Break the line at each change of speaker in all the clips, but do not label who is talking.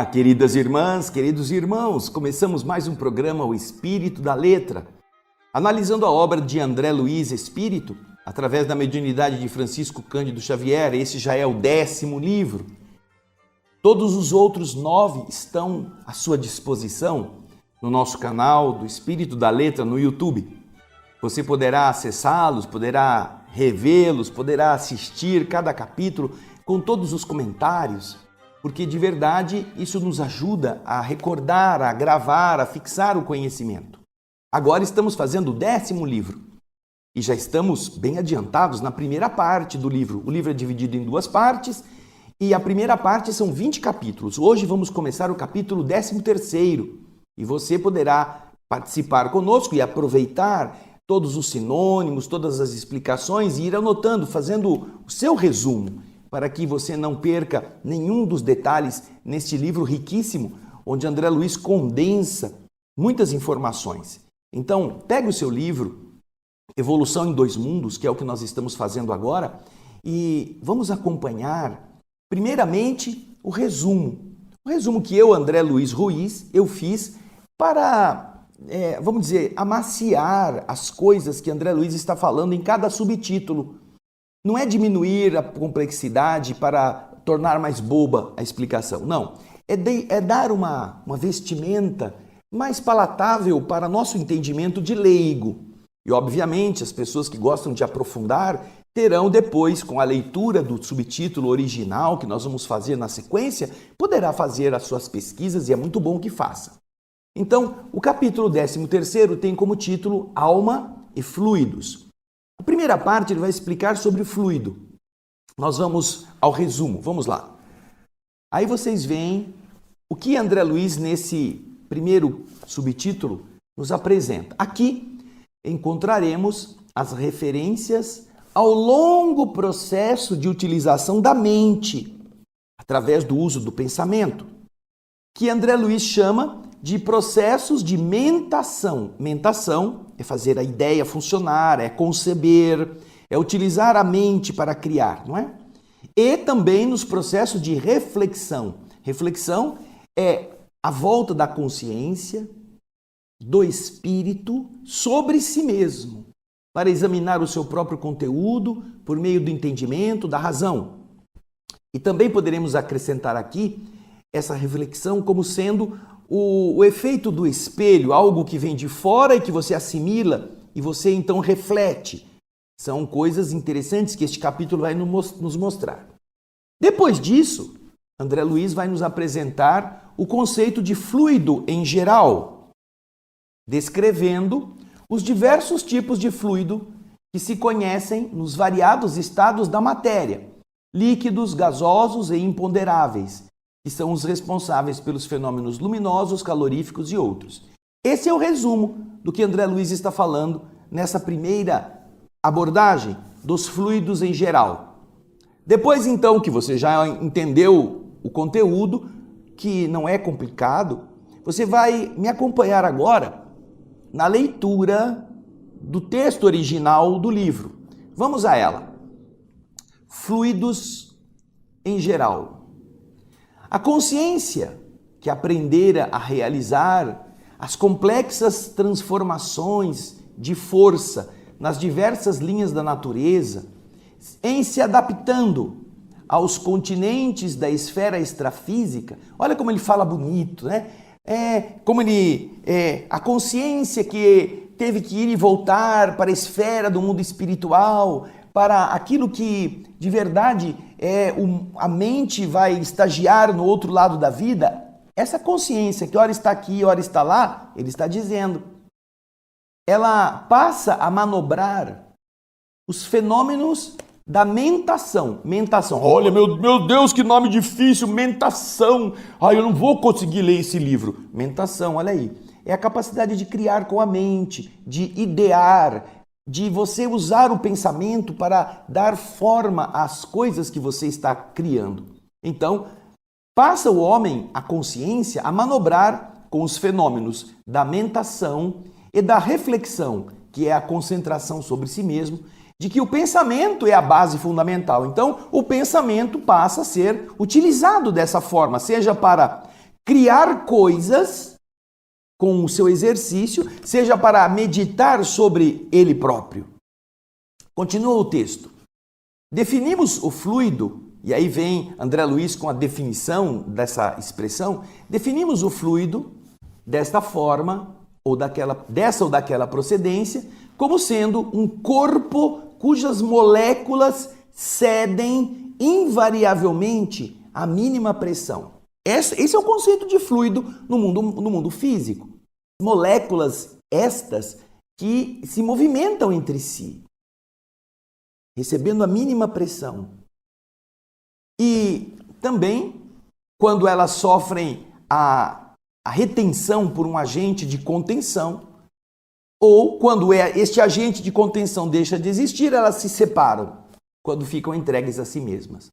Olá, queridas irmãs, queridos irmãos, começamos mais um programa O Espírito da Letra, analisando a obra de André Luiz Espírito, através da mediunidade de Francisco Cândido Xavier. Esse já é o 10º livro. Todos os outros 9 estão à sua disposição no nosso canal do Espírito da Letra no YouTube. Você poderá acessá-los, poderá revê-los, poderá assistir cada capítulo com todos os comentários, porque de verdade isso nos ajuda a recordar, a gravar, a fixar o conhecimento. Agora estamos fazendo o 10º livro e já estamos bem adiantados na primeira parte do livro. O livro é dividido em 2 partes e a primeira parte são 20 capítulos. Hoje vamos começar o capítulo 13º e você poderá participar conosco e aproveitar todos os sinônimos, todas as explicações e ir anotando, fazendo o seu resumo, para que você não perca nenhum dos detalhes neste livro riquíssimo, onde André Luiz condensa muitas informações. Então, pegue o seu livro, Evolução em 2 Mundos, que é o que nós estamos fazendo agora, e vamos acompanhar, primeiramente, o resumo. O resumo que eu, André Luiz Ruiz, eu fiz para, vamos dizer, amaciar as coisas que André Luiz está falando em cada subtítulo. Não é diminuir a complexidade para tornar mais boba a explicação, não. É dar uma vestimenta mais palatável para nosso entendimento de leigo. E, obviamente, as pessoas que gostam de aprofundar terão depois, com a leitura do subtítulo original que nós vamos fazer na sequência, poderá fazer as suas pesquisas e é muito bom que faça. Então, o capítulo 13º tem como título Alma e Fluidos. A primeira parte ele vai explicar sobre o fluido. Nós vamos ao resumo, vamos lá. Aí vocês veem o que André Luiz, nesse primeiro subtítulo, nos apresenta. Aqui encontraremos as referências ao longo processo de utilização da mente, através do uso do pensamento, que André Luiz chama de processos de mentação. Mentação é fazer a ideia funcionar, é conceber, é utilizar a mente para criar, não é? E também nos processos de reflexão. Reflexão é a volta da consciência, do espírito sobre si mesmo, para examinar o seu próprio conteúdo por meio do entendimento, da razão. E também poderemos acrescentar aqui essa reflexão como sendo o efeito do espelho, algo que vem de fora e que você assimila e você então reflete. São coisas interessantes que este capítulo vai nos mostrar. Depois disso, André Luiz vai nos apresentar o conceito de fluido em geral, descrevendo os diversos tipos de fluido que se conhecem nos variados estados da matéria, líquidos, gasosos e imponderáveis, que são os responsáveis pelos fenômenos luminosos, caloríficos e outros. Esse é o resumo do que André Luiz está falando nessa primeira abordagem dos fluidos em geral. Depois, então, que você já entendeu o conteúdo, que não é complicado, você vai me acompanhar agora na leitura do texto original do livro. Vamos a ela. Fluidos em geral. A consciência que aprendera a realizar as complexas transformações de força nas diversas linhas da natureza, em se adaptando aos continentes da esfera extrafísica, olha como ele fala bonito, né? A consciência que teve que ir e voltar para a esfera do mundo espiritual, para aquilo que de verdade a mente vai estagiar no outro lado da vida, essa consciência que ora está aqui, ora está lá, ele está dizendo, ela passa a manobrar os fenômenos da mentação. Mentação, olha, meu Deus, que nome difícil, mentação. Eu não vou conseguir ler esse livro. Mentação, olha aí. É a capacidade de criar com a mente, de idear, de você usar o pensamento para dar forma às coisas que você está criando. Então, passa o homem, a consciência, a manobrar com os fenômenos da mentação e da reflexão, que é a concentração sobre si mesmo, de que o pensamento é a base fundamental. Então, o pensamento passa a ser utilizado dessa forma, seja para criar coisas com o seu exercício, seja para meditar sobre ele próprio. Continua o texto. Definimos o fluido, e aí vem André Luiz com a definição dessa expressão, definimos o fluido desta forma, dessa ou daquela procedência, como sendo um corpo cujas moléculas cedem invariavelmente à mínima pressão. Esse é o conceito de fluido no mundo físico. Moléculas estas que se movimentam entre si, recebendo a mínima pressão. E também, quando elas sofrem a retenção por um agente de contenção, ou quando este agente de contenção deixa de existir, elas se separam, quando ficam entregues a si mesmas.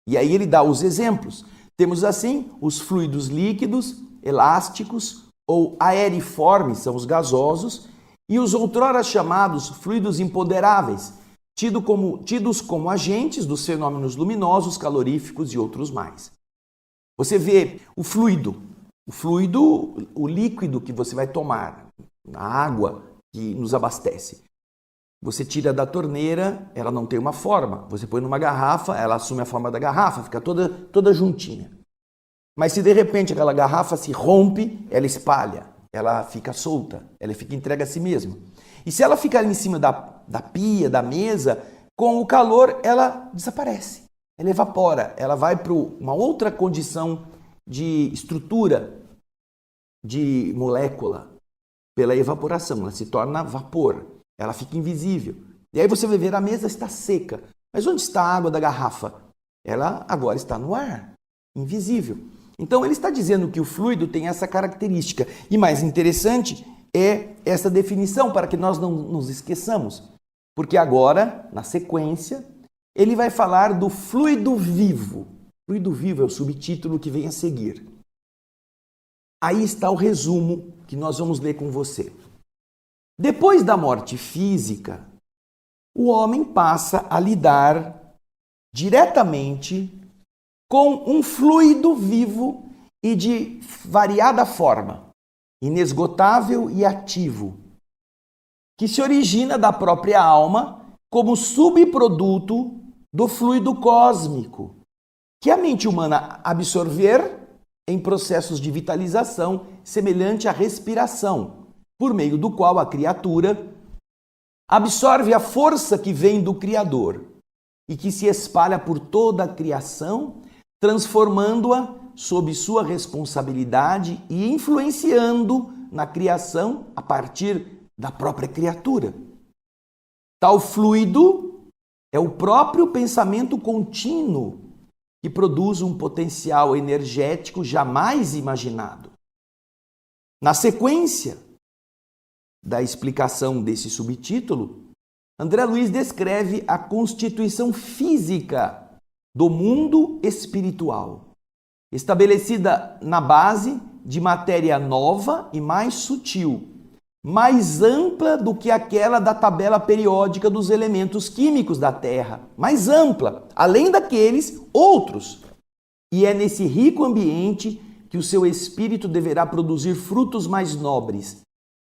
E aí ele dá os exemplos. Temos assim os fluidos líquidos, elásticos ou aeriformes, são os gasosos, e os outrora chamados fluidos imponderáveis, tidos como agentes dos fenômenos luminosos, caloríficos e outros mais. Você vê o fluido, o líquido que você vai tomar, a água que nos abastece. Você tira da torneira, ela não tem uma forma. Você põe numa garrafa, ela assume a forma da garrafa, fica toda juntinha. Mas se de repente aquela garrafa se rompe, ela espalha, ela fica solta, ela fica entregue a si mesma. E se ela ficar em cima da pia, da mesa, com o calor, ela desaparece, ela evapora, ela vai para uma outra condição de estrutura, de molécula, pela evaporação, ela se torna vapor, ela fica invisível. E aí você vai ver a mesa está seca. Mas onde está a água da garrafa? Ela agora está no ar, invisível. Então ele está dizendo que o fluido tem essa característica. E mais interessante é essa definição, para que nós não nos esqueçamos. Porque agora, na sequência, ele vai falar do fluido vivo. Fluido vivo é o subtítulo que vem a seguir. Aí está o resumo que nós vamos ler com você. Depois da morte física, o homem passa a lidar diretamente com um fluido vivo e de variada forma, inesgotável e ativo, que se origina da própria alma como subproduto do fluido cósmico, que a mente humana absorver em processos de vitalização semelhante à respiração, por meio do qual a criatura absorve a força que vem do Criador e que se espalha por toda a criação, transformando-a sob sua responsabilidade e influenciando na criação a partir da própria criatura. Tal fluido é o próprio pensamento contínuo que produz um potencial energético jamais imaginado. Na sequência da explicação desse subtítulo, André Luiz descreve a constituição física do mundo espiritual, estabelecida na base de matéria nova e mais sutil, mais ampla do que aquela da tabela periódica dos elementos químicos da Terra, mais ampla, além daqueles outros. E é nesse rico ambiente que o seu espírito deverá produzir frutos mais nobres,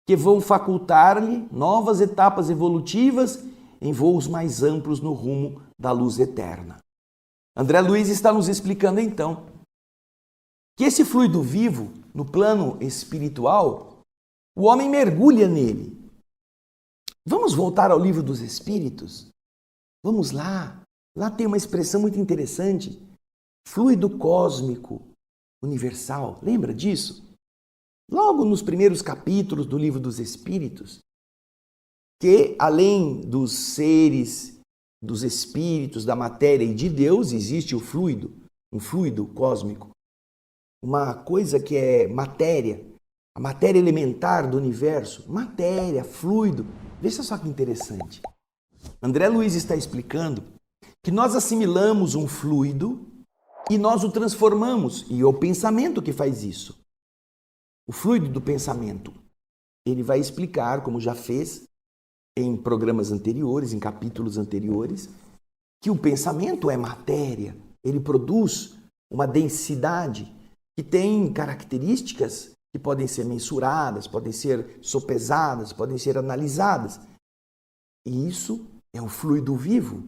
que vão facultar-lhe novas etapas evolutivas em voos mais amplos no rumo da luz eterna. André Luiz está nos explicando então que esse fluido vivo, no plano espiritual, o homem mergulha nele. Vamos voltar ao livro dos Espíritos? Vamos lá. Lá tem uma expressão muito interessante. Fluido cósmico universal. Lembra disso? Logo nos primeiros capítulos do livro dos Espíritos, que além dos seres, dos espíritos, da matéria e de Deus, existe o fluido, um fluido cósmico. Uma coisa que é matéria, a matéria elementar do universo, matéria, fluido. Veja só que interessante. André Luiz está explicando que nós assimilamos um fluido e nós o transformamos, e é o pensamento que faz isso. O fluido do pensamento. Ele vai explicar, como já fez em programas anteriores, em capítulos anteriores, que o pensamento é matéria, ele produz uma densidade que tem características que podem ser mensuradas, podem ser sopesadas, podem ser analisadas. E isso é o fluido vivo.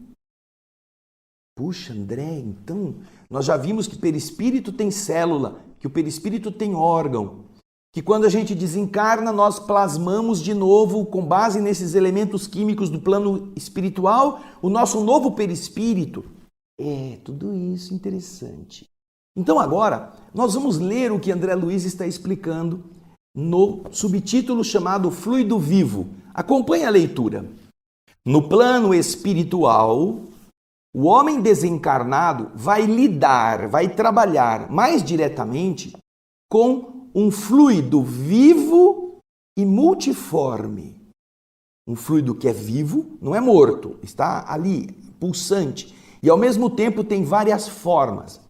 Puxa, André, então nós já vimos que o perispírito tem célula, que o perispírito tem órgão, que quando a gente desencarna nós plasmamos de novo, com base nesses elementos químicos do plano espiritual, o nosso novo perispírito. Tudo isso interessante. Então agora nós vamos ler o que André Luiz está explicando no subtítulo chamado Fluido Vivo. Acompanhe a leitura. No plano espiritual, o homem desencarnado vai lidar, vai trabalhar mais diretamente com um fluido vivo e multiforme. Um fluido que é vivo, não é morto, está ali, pulsante, e ao mesmo tempo tem várias formas.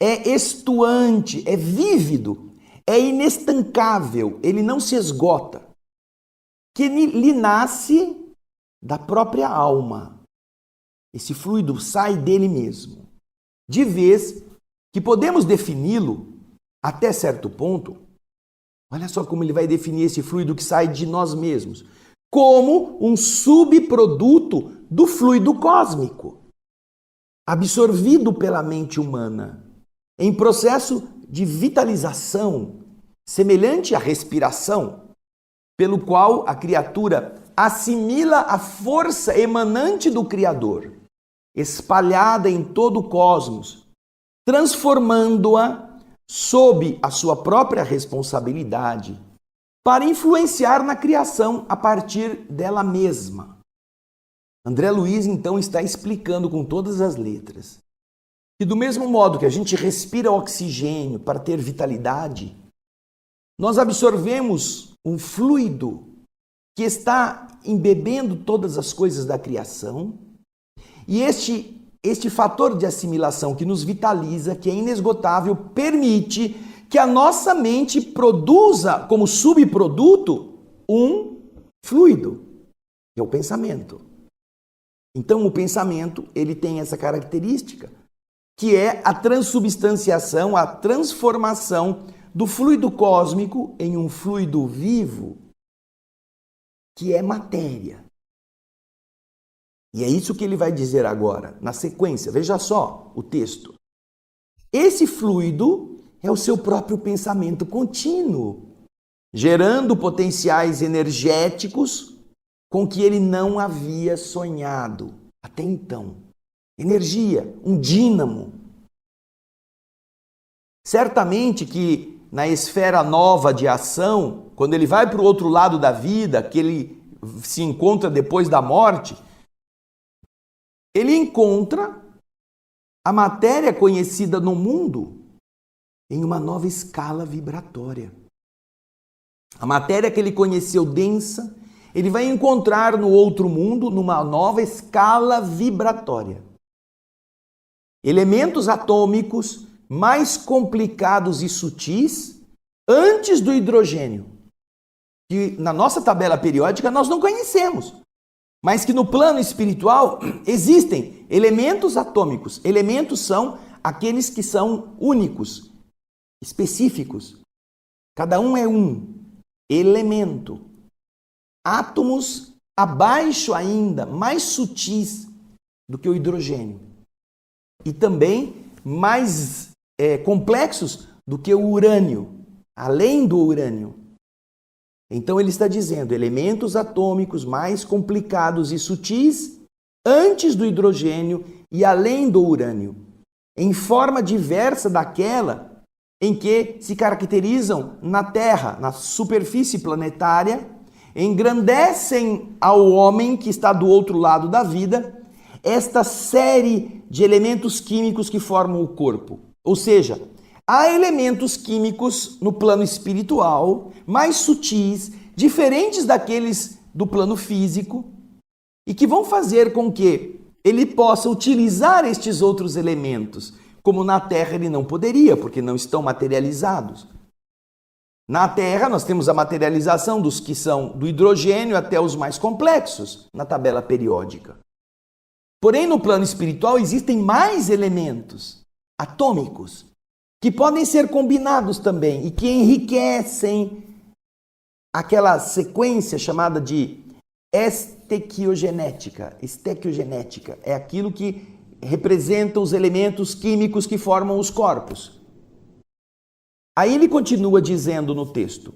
É estuante, é vívido, é inestancável, ele não se esgota. Que lhe nasce da própria alma. Esse fluido sai dele mesmo. De vez que podemos defini-lo até certo ponto. Olha só como ele vai definir esse fluido que sai de nós mesmos. Como um subproduto do fluido cósmico, absorvido pela mente humana, em processo de vitalização, semelhante à respiração, pelo qual a criatura assimila a força emanante do Criador, espalhada em todo o cosmos, transformando-a sob a sua própria responsabilidade para influenciar na criação a partir dela mesma. André Luiz, então, está explicando com todas as letras que do mesmo modo que a gente respira oxigênio para ter vitalidade, nós absorvemos um fluido que está embebendo todas as coisas da criação, e este fator de assimilação que nos vitaliza, que é inesgotável, permite que a nossa mente produza como subproduto um fluido, que é o pensamento. Então o pensamento, ele tem essa característica, que é a transubstanciação, a transformação do fluido cósmico em um fluido vivo, que é matéria. E é isso que ele vai dizer agora, na sequência. Veja só o texto. Esse fluido é o seu próprio pensamento contínuo, gerando potenciais energéticos com que ele não havia sonhado até então. Energia, um dínamo. Certamente que na esfera nova de ação, quando ele vai para o outro lado da vida, que ele se encontra depois da morte, ele encontra a matéria conhecida no mundo em uma nova escala vibratória. A matéria que ele conheceu densa, ele vai encontrar no outro mundo numa nova escala vibratória. Elementos atômicos mais complicados e sutis antes do hidrogênio, que na nossa tabela periódica nós não conhecemos, mas que no plano espiritual existem elementos atômicos. Elementos são aqueles que são únicos, específicos. Cada um é um elemento. Átomos abaixo ainda, mais sutis do que o hidrogênio. E também mais complexos do que o urânio, além do urânio. Então ele está dizendo elementos atômicos mais complicados e sutis antes do hidrogênio e além do urânio, em forma diversa daquela em que se caracterizam na Terra, na superfície planetária, engrandecem ao homem que está do outro lado da vida esta série de elementos químicos que formam o corpo. Ou seja, há elementos químicos no plano espiritual, mais sutis, diferentes daqueles do plano físico, e que vão fazer com que ele possa utilizar estes outros elementos, como na Terra ele não poderia, porque não estão materializados. Na Terra nós temos a materialização dos que são do hidrogênio até os mais complexos, na tabela periódica. Porém, no plano espiritual existem mais elementos atômicos que podem ser combinados também e que enriquecem aquela sequência chamada de estequiogenética. Estequiogenética é aquilo que representa os elementos químicos que formam os corpos. Aí ele continua dizendo no texto: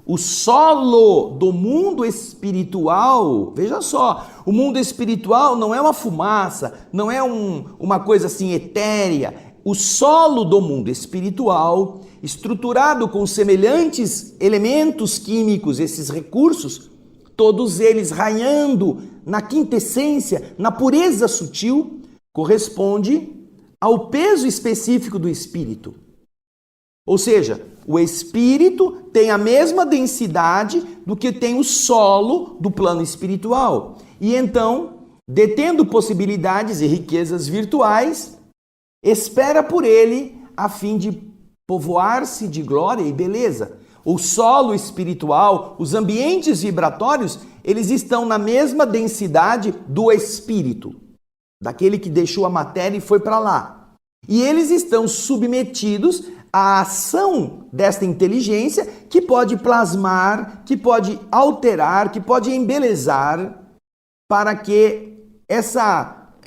o solo do mundo espiritual, veja só, o mundo espiritual não é uma fumaça, não é uma coisa assim etérea. O solo do mundo espiritual, estruturado com semelhantes elementos químicos, esses recursos, todos eles raiando na quintessência, na pureza sutil, corresponde ao peso específico do espírito. Ou seja, o espírito tem a mesma densidade do que tem o solo do plano espiritual. E então, detendo possibilidades e riquezas virtuais, espera por ele a fim de povoar-se de glória e beleza. O solo espiritual, os ambientes vibratórios, eles estão na mesma densidade do espírito, daquele que deixou a matéria e foi para lá. E eles estão submetidos à ação desta inteligência que pode plasmar, que pode alterar, que pode embelezar para que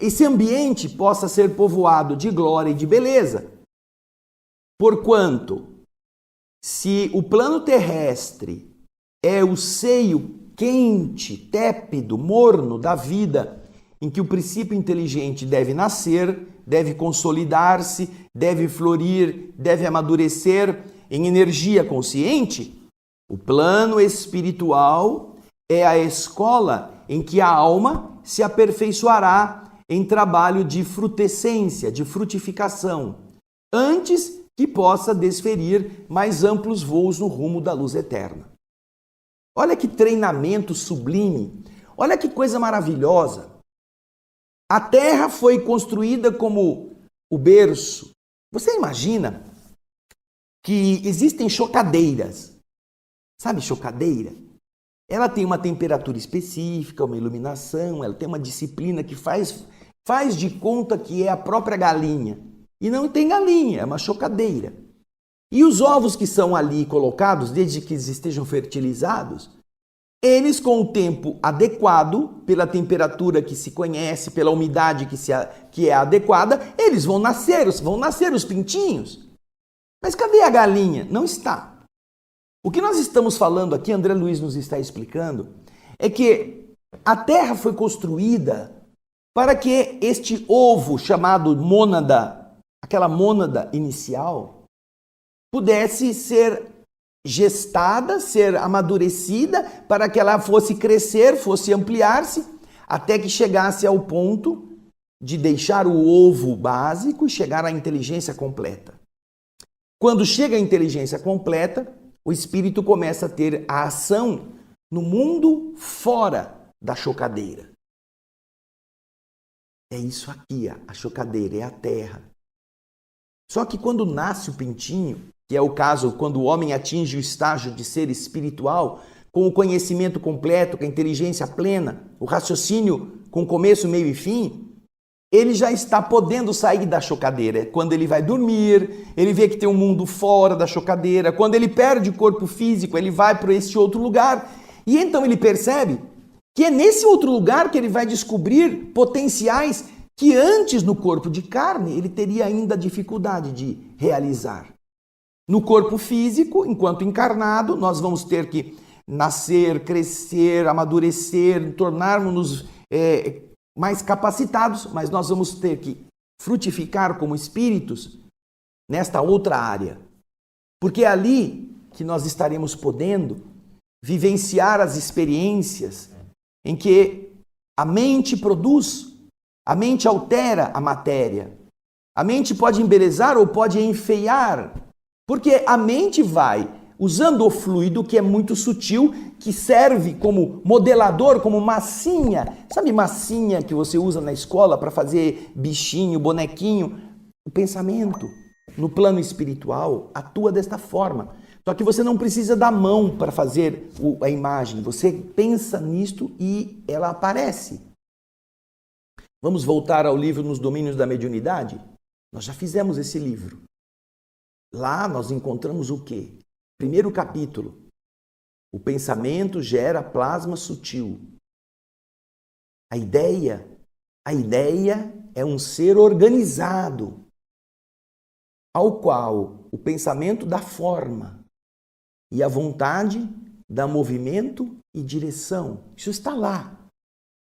esse ambiente possa ser povoado de glória e de beleza. Porquanto, se o plano terrestre é o seio quente, tépido, morno da vida, em que o princípio inteligente deve nascer, deve consolidar-se, deve florir, deve amadurecer em energia consciente, o plano espiritual é a escola em que a alma se aperfeiçoará em trabalho de frutescência, de frutificação, antes que possa desferir mais amplos voos no rumo da luz eterna. Olha que treinamento sublime, olha que coisa maravilhosa. A Terra foi construída como o berço. Você imagina que existem chocadeiras. Sabe chocadeira? Ela tem uma temperatura específica, uma iluminação, ela tem uma disciplina que faz de conta que é a própria galinha. E não tem galinha, é uma chocadeira. E os ovos que são ali colocados, desde que eles estejam fertilizados, eles com o tempo adequado, pela temperatura que se conhece, pela umidade que é adequada, eles vão nascer os pintinhos. Mas cadê a galinha? Não está. O que nós estamos falando aqui, André Luiz nos está explicando, é que a Terra foi construída para que este ovo chamado mônada, aquela mônada inicial, pudesse ser gestada, ser amadurecida, para que ela fosse crescer, fosse ampliar-se, até que chegasse ao ponto de deixar o ovo básico e chegar à inteligência completa. Quando chega à inteligência completa, o espírito começa a ter a ação no mundo fora da chocadeira. É isso aqui, a chocadeira, é a Terra. Só que quando nasce o pintinho, que é o caso quando o homem atinge o estágio de ser espiritual, com o conhecimento completo, com a inteligência plena, o raciocínio com começo, meio e fim, ele já está podendo sair da chocadeira. Quando ele vai dormir, ele vê que tem um mundo fora da chocadeira. Quando ele perde o corpo físico, ele vai para esse outro lugar. E então ele percebe que é nesse outro lugar que ele vai descobrir potenciais que antes no corpo de carne ele teria ainda dificuldade de realizar. No corpo físico, enquanto encarnado, nós vamos ter que nascer, crescer, amadurecer, tornarmos-nos mais capacitados, mas nós vamos ter que frutificar como espíritos nesta outra área. Porque é ali que nós estaremos podendo vivenciar as experiências em que a mente produz, a mente altera a matéria. A mente pode embelezar ou pode enfeiar, porque a mente vai usando o fluido que é muito sutil, que serve como modelador, como massinha. Sabe massinha que você usa na escola para fazer bichinho, bonequinho? O pensamento, no plano espiritual, atua desta forma. Só que você não precisa da mão para fazer a imagem. Você pensa nisto e ela aparece. Vamos voltar ao livro Nos Domínios da Mediunidade? Nós já fizemos esse livro. Lá nós encontramos o quê? Primeiro capítulo. O pensamento gera plasma sutil. A ideia é um ser organizado, ao qual o pensamento dá forma e a vontade dá movimento e direção. Isso está lá,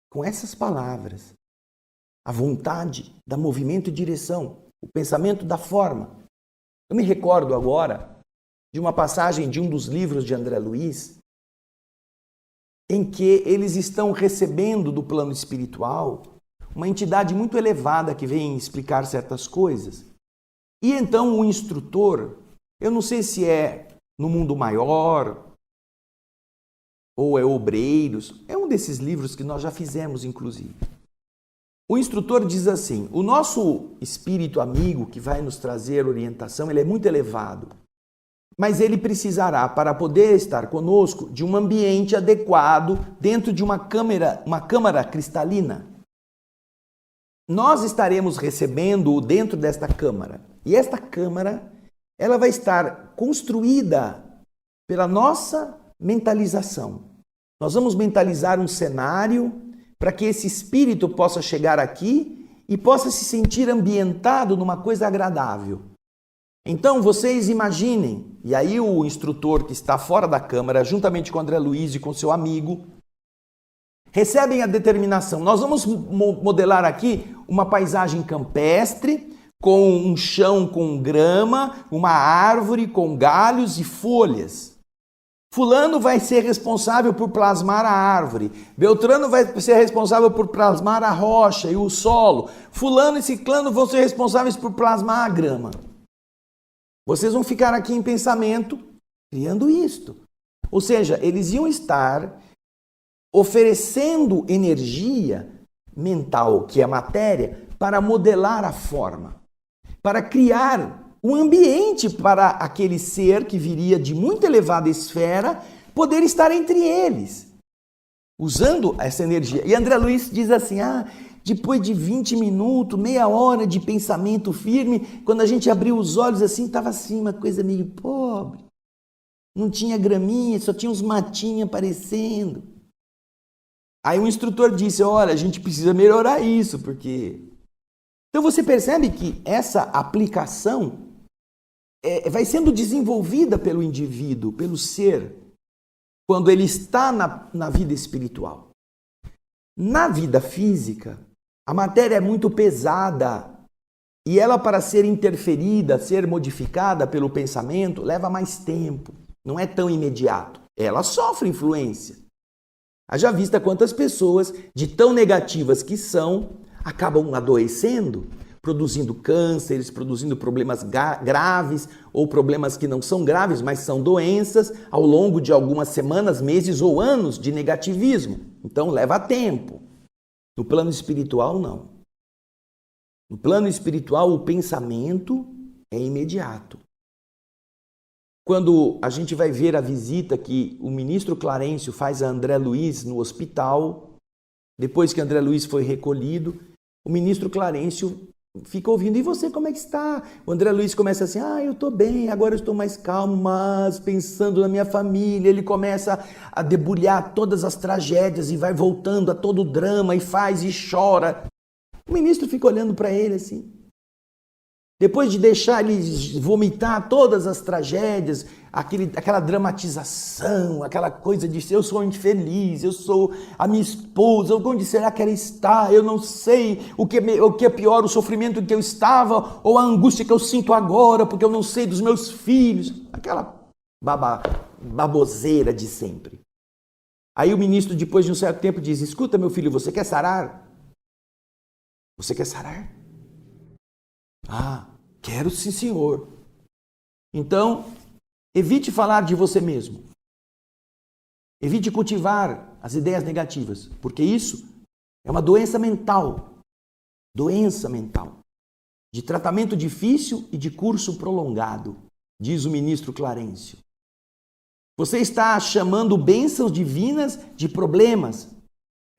com essas palavras. A vontade dá movimento e direção. O pensamento dá forma. Eu me recordo agora de uma passagem de um dos livros de André Luiz, em que eles estão recebendo do plano espiritual uma entidade muito elevada que vem explicar certas coisas. E então o instrutor, eu não sei se é no mundo maior ou é Obreiros, é um desses livros que nós já fizemos, inclusive. O instrutor diz assim: o nosso espírito amigo que vai nos trazer orientação, ele é muito elevado, mas ele precisará, para poder estar conosco, de um ambiente adequado dentro de uma câmara cristalina. Nós estaremos recebendo-o dentro desta câmara. E esta câmara, ela vai estar construída pela nossa mentalização. Nós vamos mentalizar um cenário para que esse espírito possa chegar aqui e possa se sentir ambientado numa coisa agradável. Então, vocês imaginem, e aí o instrutor que está fora da câmara, juntamente com André Luiz e com seu amigo, recebem a determinação. Nós vamos modelar aqui uma paisagem campestre, com um chão com grama, uma árvore com galhos e folhas. Fulano vai ser responsável por plasmar a árvore. Beltrano vai ser responsável por plasmar a rocha e o solo. Fulano e ciclano vão ser responsáveis por plasmar a grama. Vocês vão ficar aqui em pensamento, criando isto. Ou seja, eles iam estar oferecendo energia mental, que é matéria, para modelar a forma, para criar um ambiente para aquele ser que viria de muito elevada esfera poder estar entre eles, usando essa energia. E André Luiz diz assim, depois de 20 minutos, meia hora de pensamento firme, quando a gente abriu os olhos assim, estava assim, uma coisa meio pobre. Não tinha graminha, só tinha uns matinhos aparecendo. Aí o instrutor disse, olha, a gente precisa melhorar isso, porque... Então você percebe que essa aplicação vai sendo desenvolvida pelo indivíduo, pelo ser, quando ele está na vida espiritual. Na vida física, a matéria é muito pesada e ela, para ser interferida, ser modificada pelo pensamento, leva mais tempo, não é tão imediato. Ela sofre influência. Haja vista quantas pessoas, de tão negativas que são, acabam adoecendo, produzindo cânceres, produzindo problemas graves ou problemas que não são graves, mas são doenças ao longo de algumas semanas, meses ou anos de negativismo. Então leva tempo. No plano espiritual, não. No plano espiritual, o pensamento é imediato. Quando a gente vai ver a visita que o ministro Clarencio faz a André Luiz no hospital, depois que André Luiz foi recolhido, o ministro Clarencio fica ouvindo, e você como é que está? O André Luiz começa assim, eu estou bem, agora eu estou mais calmo, mas pensando na minha família. Ele começa a debulhar todas as tragédias e vai voltando a todo o drama e faz e chora. O ministro fica olhando para ele assim. Depois de deixar ele vomitar todas as tragédias, aquela dramatização, aquela coisa de eu sou infeliz, eu sou a minha esposa, onde será que ela está? Eu não sei o que é pior, o sofrimento em que eu estava ou a angústia que eu sinto agora, porque eu não sei dos meus filhos. Aquela baboseira de sempre. Aí o ministro, depois de um certo tempo, diz, escuta meu filho, você quer sarar? Você quer sarar? Quero sim, senhor. Então, evite falar de você mesmo. Evite cultivar as ideias negativas, porque isso é uma doença mental. Doença mental. De tratamento difícil e de curso prolongado, diz o ministro Clarencio. Você está chamando bênçãos divinas de problemas.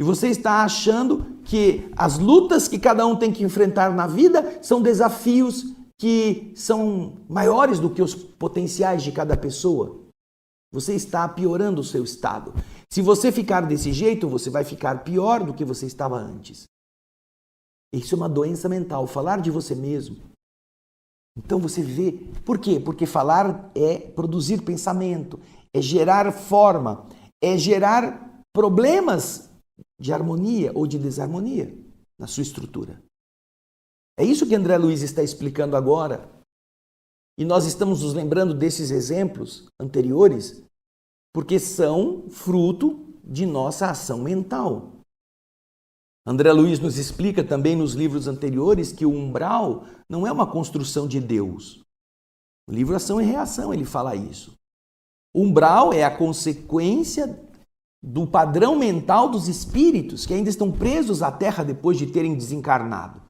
E você está achando que as lutas que cada um tem que enfrentar na vida são desafios que são maiores do que os potenciais de cada pessoa, você está piorando o seu estado. Se você ficar desse jeito, você vai ficar pior do que você estava antes. Isso é uma doença mental, falar de você mesmo. Então você vê, por quê? Porque falar é produzir pensamento, é gerar forma, é gerar problemas de harmonia ou de desarmonia na sua estrutura. É isso que André Luiz está explicando agora. E nós estamos nos lembrando desses exemplos anteriores porque são fruto de nossa ação mental. André Luiz nos explica também nos livros anteriores que o umbral não é uma construção de Deus. O livro Ação e Reação, ele fala isso. O umbral é a consequência do padrão mental dos espíritos que ainda estão presos à Terra depois de terem desencarnado.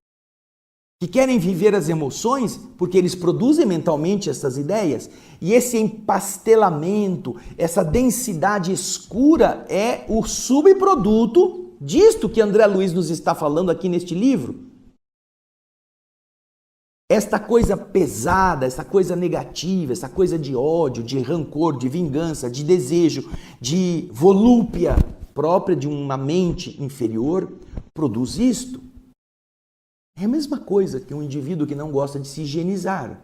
Que querem viver as emoções porque eles produzem mentalmente essas ideias. E esse empastelamento, essa densidade escura é o subproduto disto que André Luiz nos está falando aqui neste livro. Esta coisa pesada, essa coisa negativa, essa coisa de ódio, de rancor, de vingança, de desejo, de volúpia própria de uma mente inferior, produz isto. É a mesma coisa que um indivíduo que não gosta de se higienizar.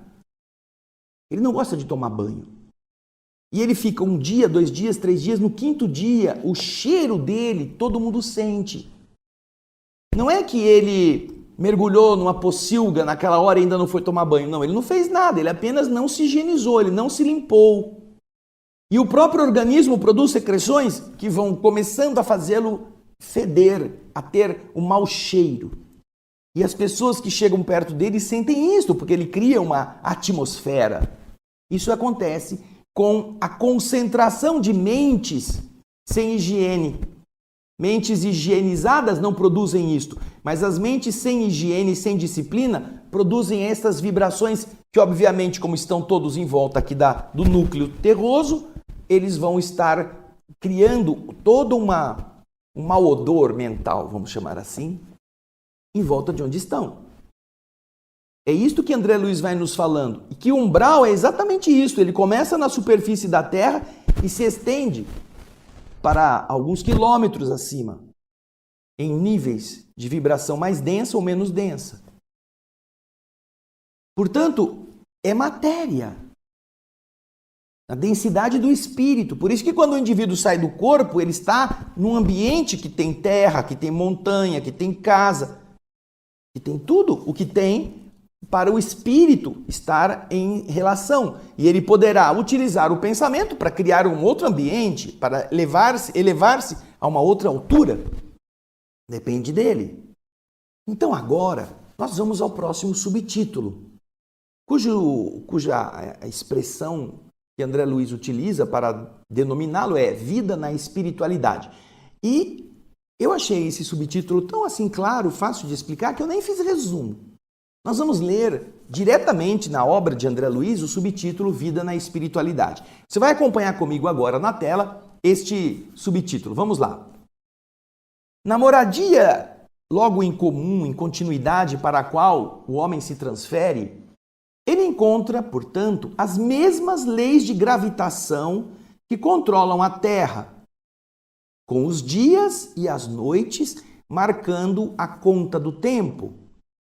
Ele não gosta de tomar banho. E ele fica 1 dia, 2 dias, 3 dias, no 5º dia, o cheiro dele todo mundo sente. Não é que ele mergulhou numa pocilga naquela hora e ainda não foi tomar banho. Não, ele não fez nada, ele apenas não se higienizou, ele não se limpou. E o próprio organismo produz secreções que vão começando a fazê-lo feder, a ter um mau cheiro. E as pessoas que chegam perto dele sentem isso, porque ele cria uma atmosfera. Isso acontece com a concentração de mentes sem higiene. Mentes higienizadas não produzem isto, mas as mentes sem higiene, sem disciplina, produzem essas vibrações que, obviamente, como estão todos em volta aqui do núcleo terroso, eles vão estar criando todo um mau odor mental, vamos chamar assim, em volta de onde estão. É isto que André Luiz vai nos falando. E que o umbral é exatamente isso. Ele começa na superfície da Terra e se estende para alguns quilômetros acima, em níveis de vibração mais densa ou menos densa. Portanto, é matéria. A densidade do espírito. Por isso que quando o indivíduo sai do corpo, ele está num ambiente que tem terra, que tem montanha, que tem casa, que tem tudo o que tem para o espírito estar em relação. E ele poderá utilizar o pensamento para criar um outro ambiente, para elevar-se a uma outra altura. Depende dele. Então agora, nós vamos ao próximo subtítulo, cuja expressão que André Luiz utiliza para denominá-lo é Vida na Espiritualidade. E eu achei esse subtítulo tão assim claro, fácil de explicar, que eu nem fiz resumo. Nós vamos ler diretamente na obra de André Luiz o subtítulo Vida na Espiritualidade. Você vai acompanhar comigo agora na tela este subtítulo. Vamos lá. Na moradia logo em comum, em continuidade para a qual o homem se transfere, ele encontra, portanto, as mesmas leis de gravitação que controlam a Terra, com os dias e as noites marcando a conta do tempo,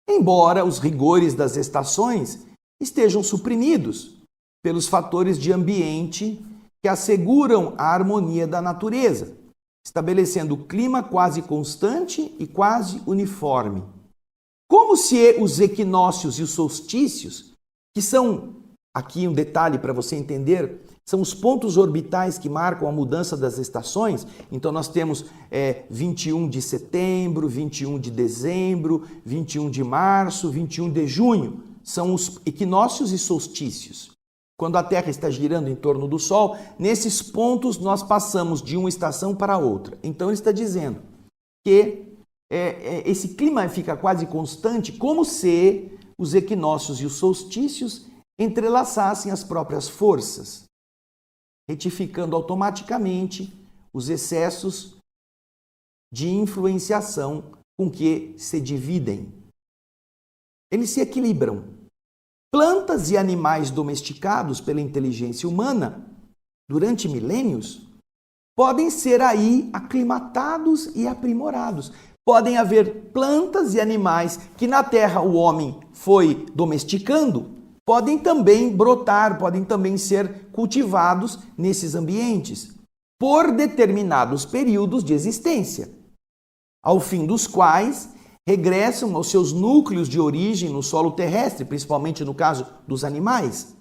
embora os rigores das estações estejam suprimidos pelos fatores de ambiente que asseguram a harmonia da natureza, estabelecendo clima quase constante e quase uniforme. Como se os equinócios e os solstícios, que são, aqui um detalhe para você entender, são os pontos orbitais que marcam a mudança das estações. Então nós temos 21 de setembro, 21 de dezembro, 21 de março, 21 de junho. São os equinócios e solstícios. Quando a Terra está girando em torno do Sol, nesses pontos nós passamos de uma estação para outra. Então ele está dizendo que esse clima fica quase constante, como se os equinócios e os solstícios entrelaçassem as próprias forças, retificando automaticamente os excessos de influenciação com que se dividem. Eles se equilibram. plantas e animais domesticados pela inteligência humana durante milênios podem ser aí aclimatados e aprimorados. Podem haver plantas e animais que na Terra o homem foi domesticando, podem também brotar, podem também ser cultivados nesses ambientes por determinados períodos de existência, ao fim dos quais regressam aos seus núcleos de origem no solo terrestre, principalmente no caso dos animais,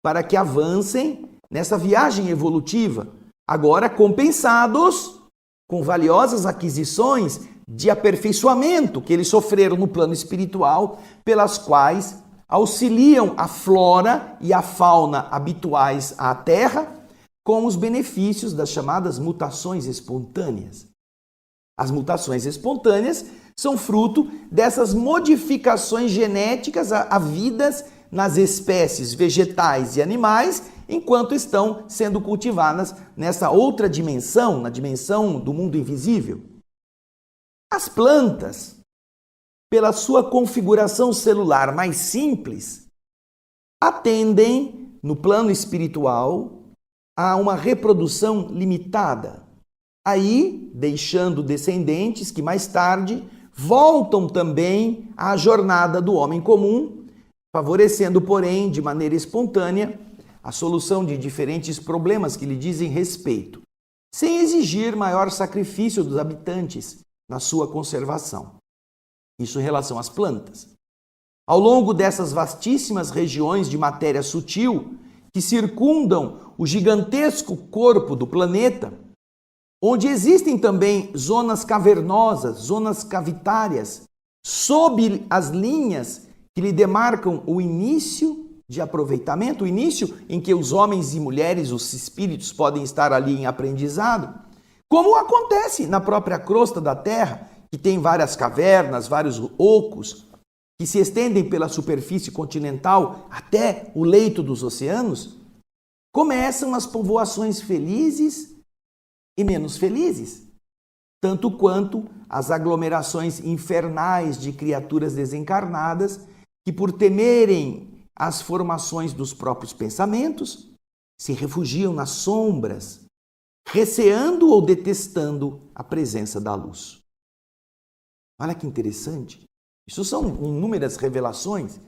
para que avancem nessa viagem evolutiva, agora compensados com valiosas aquisições de aperfeiçoamento que eles sofreram no plano espiritual, pelas quais auxiliam a flora e a fauna habituais à Terra com os benefícios das chamadas mutações espontâneas. As mutações espontâneas são fruto dessas modificações genéticas havidas nas espécies vegetais e animais, enquanto estão sendo cultivadas nessa outra dimensão, na dimensão do mundo invisível. As plantas, pela sua configuração celular mais simples, atendem, no plano espiritual, a uma reprodução limitada. Aí, deixando descendentes que mais tarde voltam também à jornada do homem comum, favorecendo, porém, de maneira espontânea, a solução de diferentes problemas que lhe dizem respeito, sem exigir maior sacrifício dos habitantes na sua conservação. Isso em relação às plantas. Ao longo dessas vastíssimas regiões de matéria sutil que circundam o gigantesco corpo do planeta, onde existem também zonas cavernosas, zonas cavitárias, sob as linhas que lhe demarcam o início de aproveitamento, o início em que os homens e mulheres, os espíritos, podem estar ali em aprendizado, como acontece na própria crosta da Terra, que tem várias cavernas, vários ocos, que se estendem pela superfície continental até o leito dos oceanos, começam as povoações felizes e menos felizes, tanto quanto as aglomerações infernais de criaturas desencarnadas que, por temerem as formações dos próprios pensamentos, se refugiam nas sombras, receando ou detestando a presença da luz. Olha que interessante. Isso são inúmeras revelações.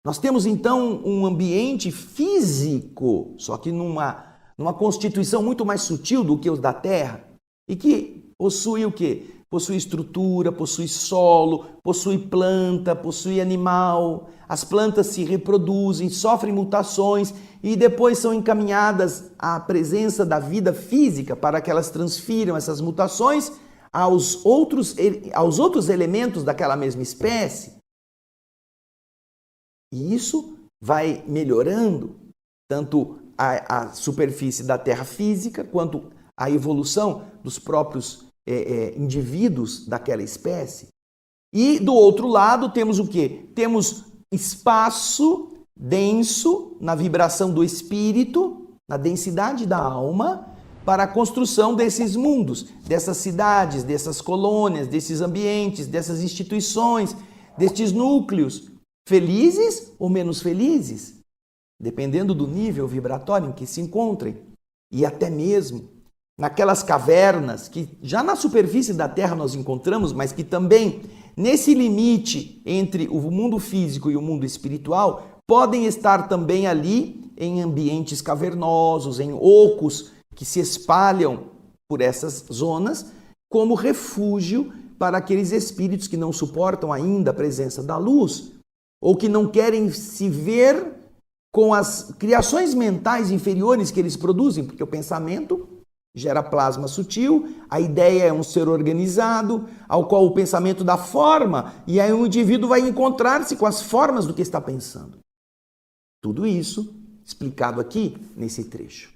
Nós temos então um ambiente físico, só que numa constituição muito mais sutil do que os da Terra, e que possui o quê? Possui estrutura, possui solo, possui planta, possui animal. As plantas se reproduzem, sofrem mutações e depois são encaminhadas à presença da vida física para que elas transfiram essas mutações aos outros elementos daquela mesma espécie. E isso vai melhorando tanto a superfície da Terra física quanto a evolução dos próprios indivíduos daquela espécie. E do outro lado temos o quê? Temos espaço denso na vibração do espírito, na densidade da alma, para a construção desses mundos, dessas cidades, dessas colônias, desses ambientes, dessas instituições, destes núcleos, felizes ou menos felizes, dependendo do nível vibratório em que se encontrem, e até mesmo naquelas cavernas que já na superfície da Terra nós encontramos, mas que também nesse limite entre o mundo físico e o mundo espiritual podem estar também ali em ambientes cavernosos, em ocos que se espalham por essas zonas como refúgio para aqueles espíritos que não suportam ainda a presença da luz ou que não querem se ver com as criações mentais inferiores que eles produzem, porque o pensamento gera plasma sutil, a ideia é um ser organizado, ao qual o pensamento dá forma, e aí o indivíduo vai encontrar-se com as formas do que está pensando. Tudo isso explicado aqui nesse trecho.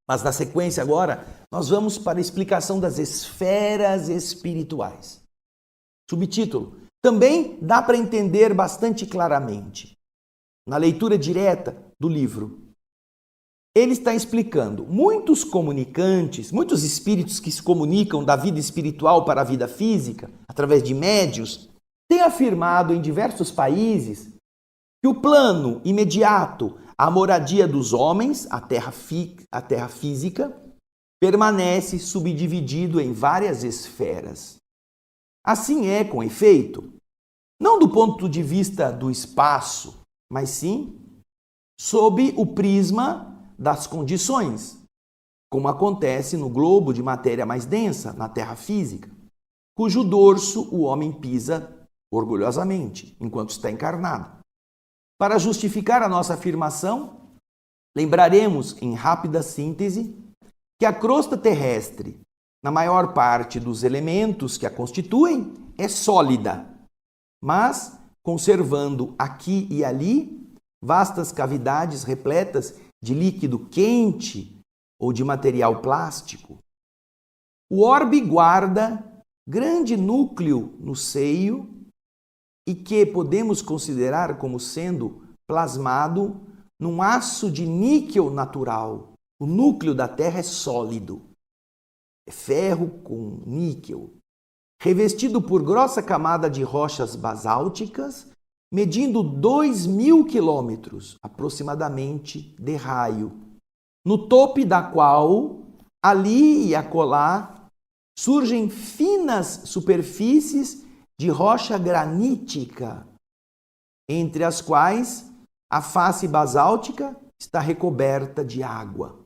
Mas na sequência agora, nós vamos para a explicação das esferas espirituais. Subtítulo: também dá para entender bastante claramente. Na leitura direta do livro, ele está explicando muitos comunicantes, muitos espíritos que se comunicam da vida espiritual para a vida física, através de médios, têm afirmado em diversos países que o plano imediato, a moradia dos homens, a terra física, permanece subdividido em várias esferas. Assim é, com efeito, não do ponto de vista do espaço, mas sim sob o prisma das condições, como acontece no globo de matéria mais densa, na terra física, cujo dorso o homem pisa orgulhosamente, enquanto está encarnado. Para justificar a nossa afirmação, lembraremos, em rápida síntese, que a crosta terrestre, na maior parte dos elementos que a constituem, é sólida, mas conservando aqui e ali vastas cavidades repletas de líquido quente ou de material plástico. O orbe guarda grande núcleo no seio e que podemos considerar como sendo plasmado num aço de níquel natural. O núcleo da Terra é sólido, é ferro com níquel, revestido por grossa camada de rochas basálticas, medindo 2.000 quilômetros, aproximadamente, de raio, no topo da qual, ali e acolá, surgem finas superfícies de rocha granítica, entre as quais a face basáltica está recoberta de água.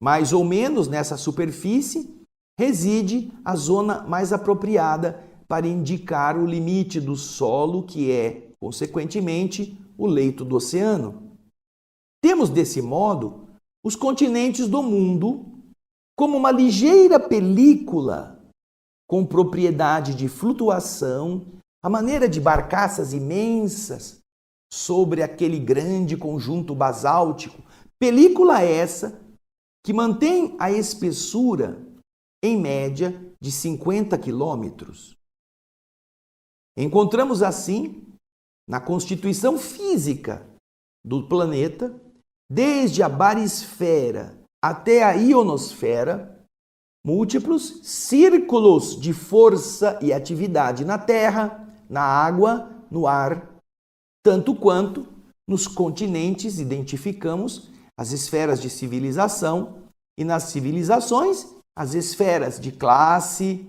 Mais ou menos nessa superfície reside a zona mais apropriada para indicar o limite do solo, que é, consequentemente, o leito do oceano. Temos, desse modo, os continentes do mundo como uma ligeira película com propriedade de flutuação, à maneira de barcaças imensas sobre aquele grande conjunto basáltico. Película essa que mantém a espessura, em média, de 50 quilômetros. Encontramos assim, na constituição física do planeta, desde a barisfera até a ionosfera, múltiplos círculos de força e atividade na terra, na água, no ar, tanto quanto nos continentes identificamos as esferas de civilização e nas civilizações as esferas de classe,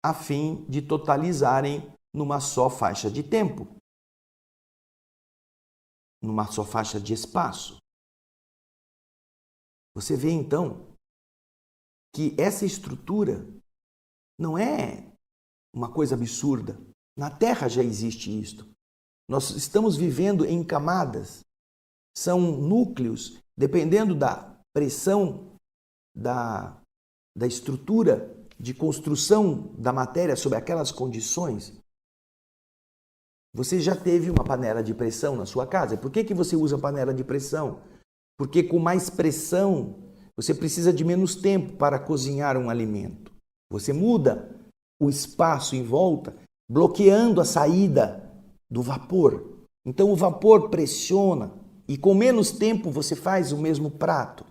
a fim de totalizarem numa só faixa de tempo, numa só faixa de espaço. Você vê então que essa estrutura não é uma coisa absurda. Na Terra já existe isto. Nós estamos vivendo em camadas. São núcleos, dependendo da pressão da estrutura de construção da matéria sob aquelas condições. Você já teve uma panela de pressão na sua casa? Por que você usa panela de pressão? Porque com mais pressão, você precisa de menos tempo para cozinhar um alimento. Você muda o espaço em volta, bloqueando a saída do vapor. Então o vapor pressiona e com menos tempo você faz o mesmo prato.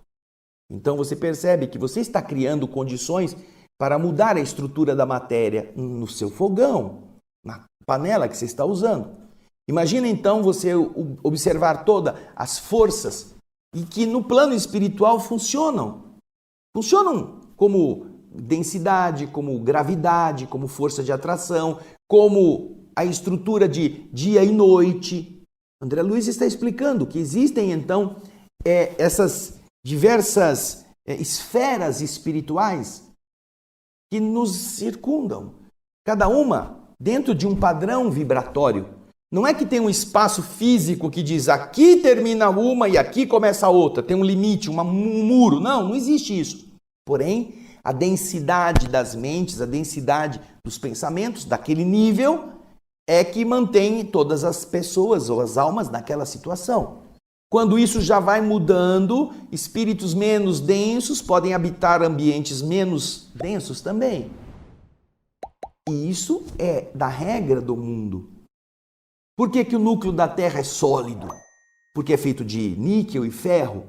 Então você percebe que você está criando condições para mudar a estrutura da matéria no seu fogão, na panela que você está usando. Imagina então você observar todas as forças e que no plano espiritual funcionam. Funcionam como densidade, como gravidade, como força de atração, como a estrutura de dia e noite. André Luiz está explicando que existem então essas diversas esferas espirituais que nos circundam, cada uma dentro de um padrão vibratório. Não é que tem um espaço físico que diz aqui termina uma e aqui começa a outra, tem um limite, um muro. Não existe isso. Porém, a densidade das mentes, a densidade dos pensamentos daquele nível é que mantém todas as pessoas ou as almas naquela situação. Quando isso já vai mudando, espíritos menos densos podem habitar ambientes menos densos também. E isso é da regra do mundo. Por que o núcleo da Terra é sólido? Porque é feito de níquel e ferro.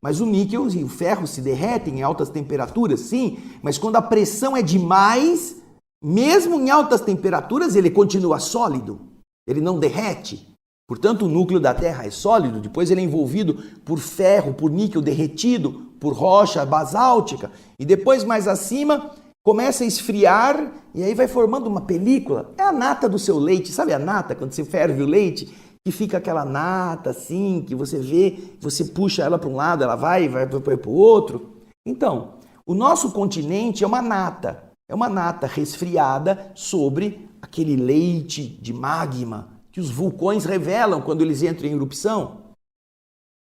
Mas o níquel e o ferro se derretem em altas temperaturas, sim. Mas quando a pressão é demais, mesmo em altas temperaturas, ele continua sólido. Ele não derrete. Portanto, o núcleo da Terra é sólido, depois ele é envolvido por ferro, por níquel derretido, por rocha basáltica, e depois mais acima começa a esfriar e aí vai formando uma película. É a nata do seu leite, sabe a nata, quando você ferve o leite, que fica aquela nata assim, que você vê, você puxa ela para um lado, ela vai para o outro. Então, o nosso continente é uma nata resfriada sobre aquele leite de magma que os vulcões revelam quando eles entram em erupção.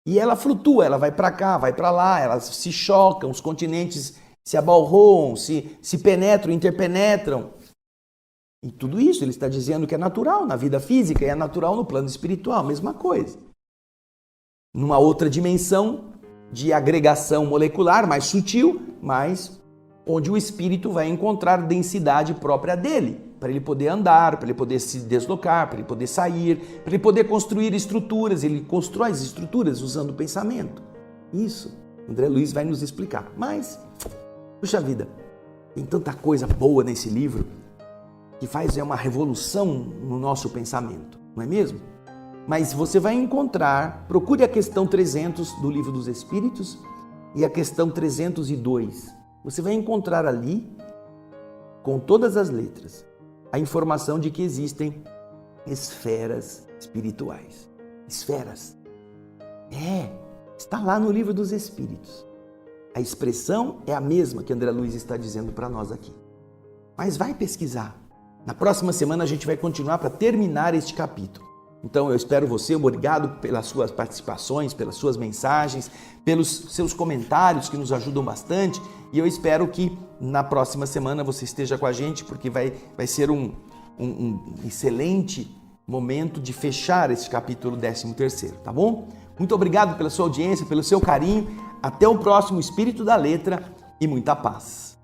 E ela flutua, ela vai para cá, vai para lá, elas se chocam, os continentes se abalroam, se penetram, interpenetram. E tudo isso ele está dizendo que é natural na vida física e é natural no plano espiritual, mesma coisa. Numa outra dimensão de agregação molecular, mais sutil, mas onde o espírito vai encontrar densidade própria dele, para ele poder andar, para ele poder se deslocar, para ele poder sair, para ele poder construir estruturas. Ele constrói as estruturas usando o pensamento. Isso, André Luiz vai nos explicar. Mas, puxa vida, tem tanta coisa boa nesse livro que faz uma revolução no nosso pensamento, não é mesmo? Mas você vai encontrar, procure a questão 300 do Livro dos Espíritos e a questão 302. Você vai encontrar ali, com todas as letras, a informação de que existem esferas espirituais. Esferas. Está lá no Livro dos Espíritos. A expressão é a mesma que André Luiz está dizendo para nós aqui. Mas vai pesquisar. Na próxima semana a gente vai continuar para terminar este capítulo. Então eu espero você, obrigado pelas suas participações, pelas suas mensagens, pelos seus comentários que nos ajudam bastante, e eu espero que na próxima semana você esteja com a gente, porque vai ser um excelente momento de fechar esse capítulo 13º, tá bom? Muito obrigado pela sua audiência, pelo seu carinho, até o próximo Espírito da Letra e muita paz.